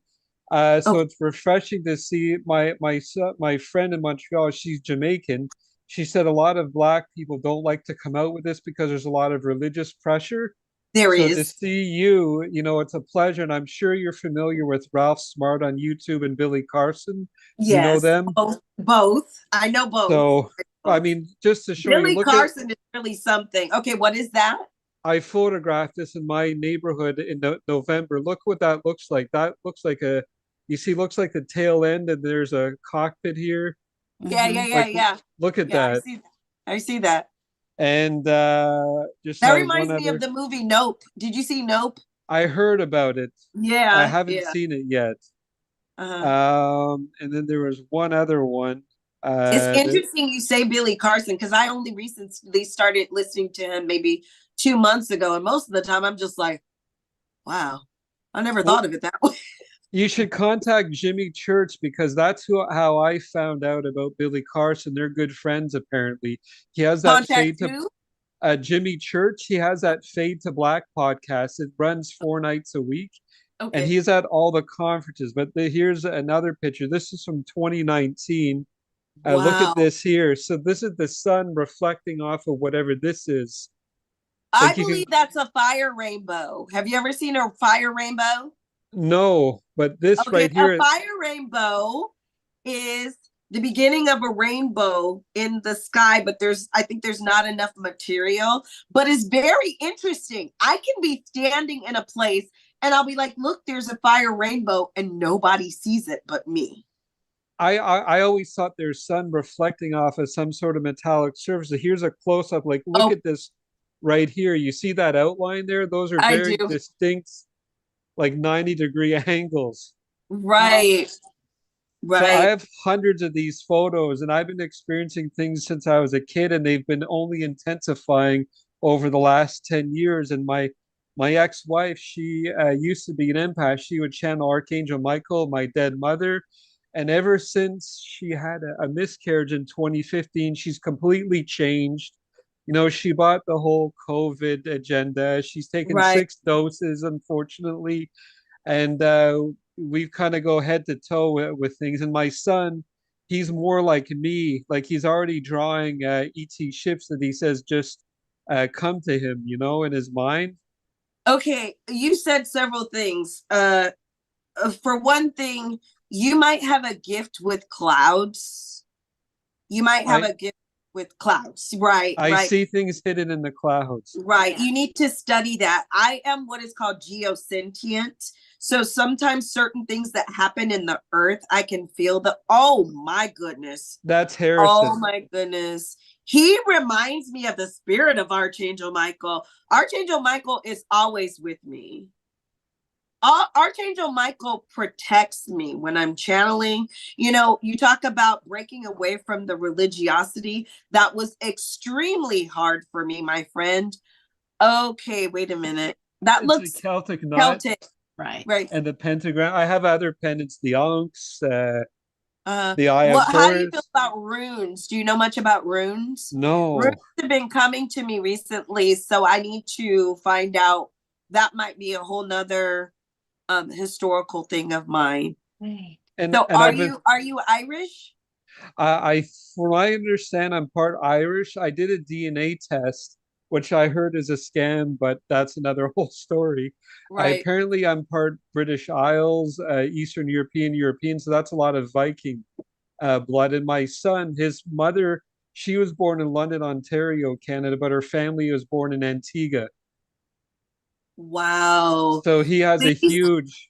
So oh, it's refreshing to see my son, my friend in Montreal. She's Jamaican. She said a lot of Black people don't like to come out with this because there's a lot of religious pressure. there So to is. see you, it's a pleasure, and I'm sure you're familiar with Ralph Smart on YouTube and Billy Carson. You know Yes, them? both. I know both. So, I Both. mean, just to show you, Billy look at, Carson is really something. Okay, what is that? I photographed this in my neighborhood in November. Look what that looks like. That looks like you see, looks like the tail end, and there's a cockpit here. Yeah, yeah, Mhm. yeah, Like, yeah. look at Yeah, I that. see that. I see that. And just That had one reminds me of other, the movie Nope. Did you see Nope? I heard about it. I Yeah, haven't yeah. seen it yet. Uh-huh. And then there was one other one. It's That interesting you say Billy Carson because I only recently started listening to him maybe 2 months ago, and most of the time I'm just like, wow, I never well, thought of it that way. you should contact Jimmy Church because that's how I found out about Billy Carson. They're good friends apparently. He has that Contact fade to who? Jimmy Church. He has that Fade to Black podcast. It runs 4 nights a week, and Okay. he's at all the conferences. But here's another picture. This is from 2019. Look at Wow. this here. So this is the sun reflecting off of whatever this is. I Like you believe can that's a fire rainbow. Have you ever seen a fire rainbow? no, but this Okay, right a here, fire rainbow is the beginning of a rainbow in the sky, but I think there's not enough material, but it's very interesting. I can be standing in a place and I'll be like, look, there's a fire rainbow and nobody sees it but me. I always thought there's sun reflecting off of some sort of metallic surface. So here's a close up. Like, look Oh, at this right here. You see that outline there? Those are I do. very distinct, like 90-degree angles. Right. So I Right. have hundreds of these photos, and I've been experiencing things since I was a kid, and they've been only intensifying over the last 10 years. And my ex-wife, she used to be an empath. She would channel Archangel Michael, my dead mother. And ever since she had a miscarriage in 2015, she's completely changed. She bought the whole COVID agenda. She's taken Right. 6 doses, unfortunately, and we've kind of go head to toe with things. And my son, he's more like me. Like he's already drawing ET ships that he says just come to him, in his mind. Okay, you said several things. For one thing, you might have a gift with clouds. You might have I a gift with clouds. Right, I right, see things hidden in the clouds. right. You need to study that. I am what is called geosentient. So sometimes certain things that happen in the earth, I can feel oh my goodness. That's Oh Harrison. my goodness. He reminds me of the spirit of Archangel Michael. Archangel Michael is always with me. Archangel Michael protects me when I'm channeling. You talk about breaking away from the religiosity. That was extremely hard for me, my friend. Okay, wait a minute. That It's a looks Celtic knot Celtic, Right. right? and the pentagram. I have other pendants, the Ankhs, the Eye of How do you feel Horus. about runes? Do you know much about runes? Runes No, have been coming to me recently, so I need to find out. That might be a whole nother historical thing of mine. Right. and So and I've been are you Irish? I from what I understand, I'm part Irish. I did a DNA test, which I heard is a scam, but that's another whole story. Right. I'm part British Isles, Eastern European, so that's a lot of Viking blood. And my son, his mother, she was born in London, Ontario, Canada, but her family was born in Antigua. Wow. So he has a Please, huge,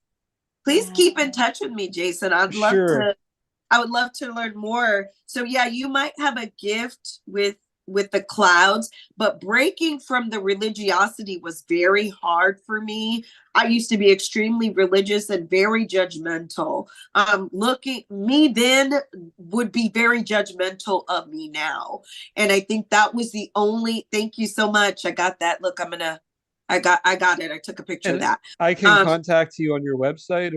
please keep in touch with me, Jason. sure. I would love to learn more. So yeah, you might have a gift with the clouds, but breaking from the religiosity was very hard for me. I used to be extremely religious and very judgmental. Looking me then would be very judgmental of me now. And I think that was the only, thank you so much. I got that. Look, I got it. I took a picture of And that. I can contact you on your website,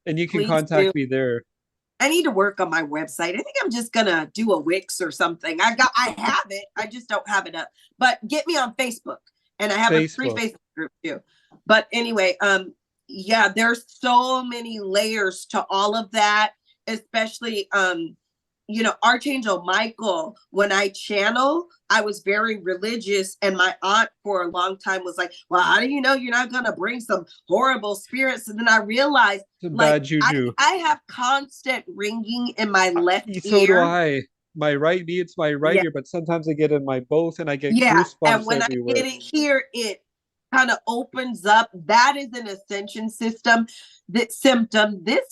and you can Please do. contact me there. I need to work on my website. I think I'm just gonna do a Wix or something. I have it. I just don't have it up. But get me on Facebook, and I have a free Facebook. Facebook group too. But anyway, yeah, there's so many layers to all of that, especially Archangel Michael. When I channel, I was very religious, and my aunt for a long time was like, well, how do you know you're not gonna bring some horrible spirits? And then I realized, Some like, bad juju. I have constant ringing in my left So do ear. I. My right knee, it's my right Yeah. ear, but sometimes I get in my both and I get Yeah, and goosebumps when I everywhere. get it here, it kind of opens up. That is an ascension symptom. This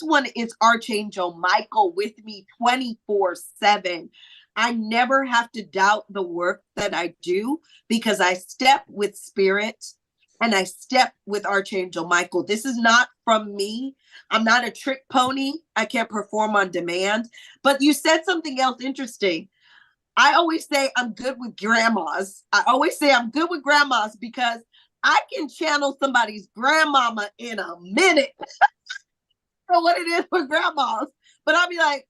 one is Archangel Michael with me 24/7. I never have to doubt the work that I do because I step with spirit and I step with Archangel Michael. This is not from me. I'm not a trick pony. I can't perform on demand. But you said something else interesting. I always say I'm good with grandmas. I always say I'm good with grandmas because I can channel somebody's grandmama in a minute. I don't know what it is for grandmas, but I'll be like,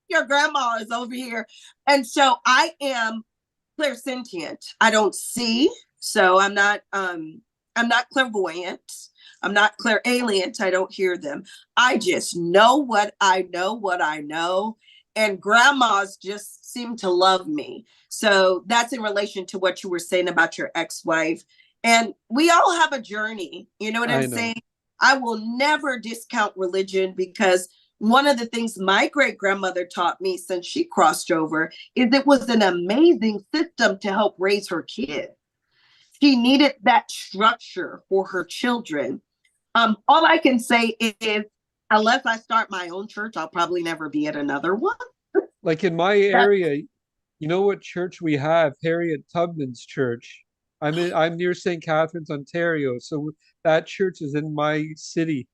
your grandma is over here. And so I am clairsentient. I don't see, so I'm not clairvoyant. I'm not clairalient. I don't hear them. I just know what I know. And grandmas just seem to love me. So that's in relation to what you were saying about your ex-wife. And we all have a journey. You know what I'm saying? I will never discount religion because one of the things my great grandmother taught me since she crossed over is it was an amazing system to help raise her kid. She needed that structure for her children. All I can say is, unless I start my own church, I'll probably never be at another one. Like in my area, you know what church we have? Harriet Tubman's church. I'm near St. Catharines, Ontario, so that church is in my city.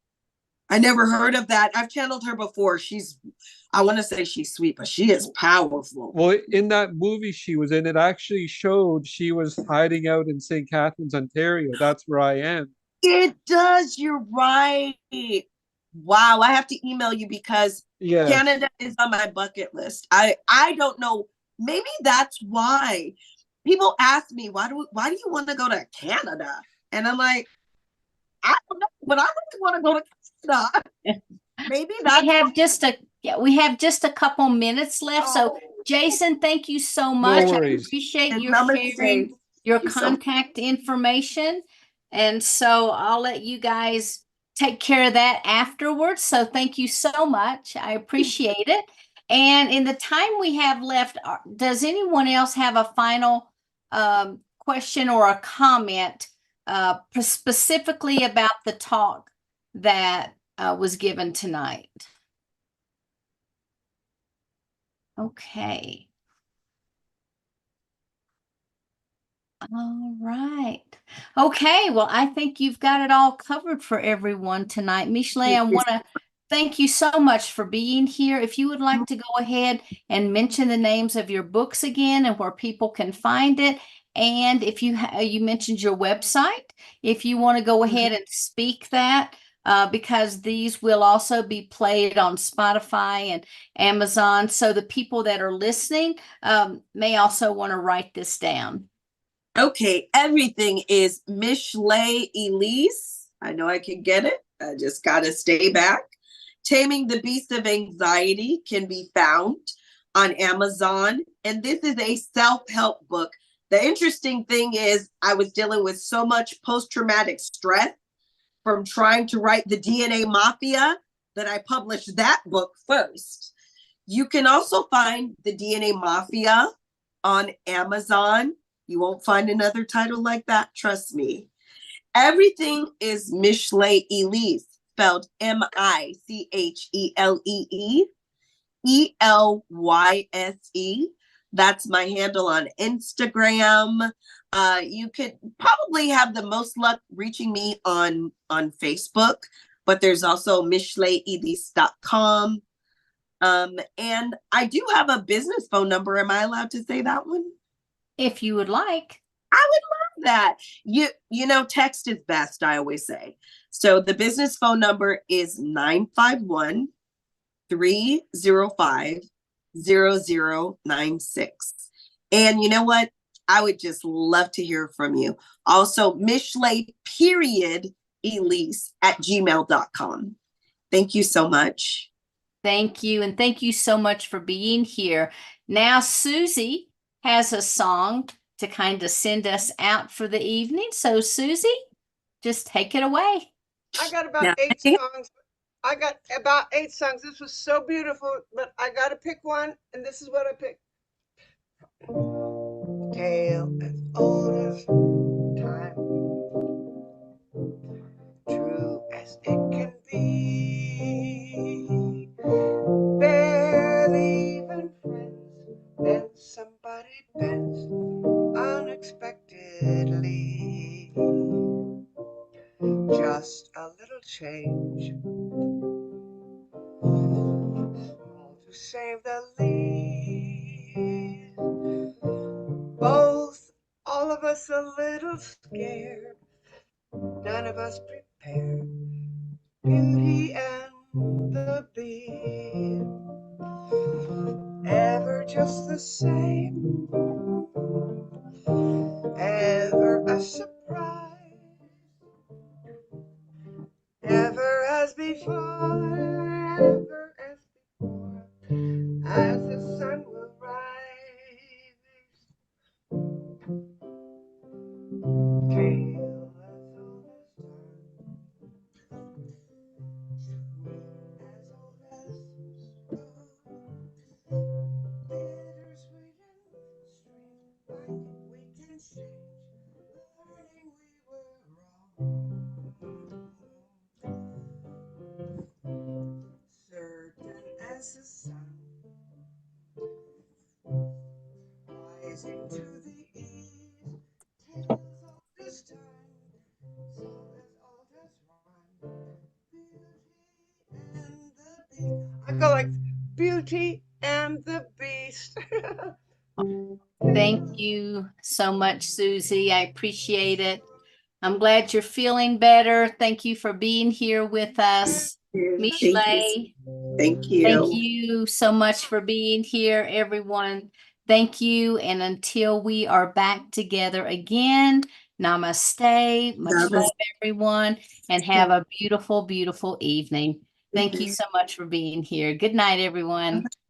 I never heard of that. I've channeled her before. I want to say she's sweet, but she is powerful. Well, in that movie she was in, it actually showed she was hiding out in St. Catharines, Ontario. That's where I am. It does. You're right. Wow. I have to email you because Canada is on my bucket list. I don't know. Maybe that's why people ask me, why do you want to go to Canada? And I'm like, I don't know, but I really want to go to Canada. Maybe that's we have just a couple minutes left. So Jason, thank you so much. I appreciate you sharing your contact information. And so I'll let you guys take care of that afterwards. So thank you so much. I appreciate it. And in the time we have left, does anyone else have a final question or a comment specifically about the talk that was given tonight? Okay. All right. Okay. Well, I think you've got it all covered for everyone tonight. Michelee, I want to thank you so much for being here. If you would like to go ahead and mention the names of your books again and where people can find it. And if you mentioned your website, if you want to go ahead and speak that, because these will also be played on Spotify and Amazon. So the people that are listening may also want to write this down. Okay, everything is Michelee Elyse. I know I can get it. I just got to stay back. Taming the Beast of Anxiety can be found on Amazon. And this is a self-help book. The interesting thing is I was dealing with so much post-traumatic stress from trying to write the DNA Mafia that I published that book first. You can also find the DNA Mafia on Amazon. You won't find another title like that, trust me. Everything is Michelee Elyse, spelled Michelee Elyse. That's my handle on Instagram. You could probably have the most luck reaching me on Facebook, but there's also micheleelyse.com. And I do have a business phone number. Am I allowed to say that one? If you would like. I would love that. You know, text is best, I always say. So the business phone number is 951 305-0096. And you know what? I would just love to hear from you. Also, Michelee Elyse at gmail.com. Thank you so much. Thank you. And thank you so much for being here. Now, Susie has a song to kind of send us out for the evening. So, Susie, just take it away. I got about Now, 8 songs. I got about 8 songs. This was so beautiful, but I got to pick one, and this is what I picked. Tale as old as time, true as it can be. Barely even friends, then somebody bends unexpectedly. Just a little change, small to save the least. Both, all of us a little scared, none of us prepared. Beauty and the Beast, ever just the same, ever a surprise, ever as before, ever as before, as the sun will rise. Tale as old as time, as old as snow, bittersweet and strange, like we can change, learning we were wrong. Certain as the sun, rising to the east, tales old as time, song as old as rhyme, beauty and the beast. I go like Beauty and the Beast. Thank you so much, Susie. I appreciate it. I'm glad you're feeling better. Thank you for being here with us. Thank you. Michelee, Thank thank you. you so much for being here, everyone. Thank you. And until we are back together again, namaste. Much love, everyone, and have a beautiful, beautiful evening. Thank you so much for being here. Good night, everyone.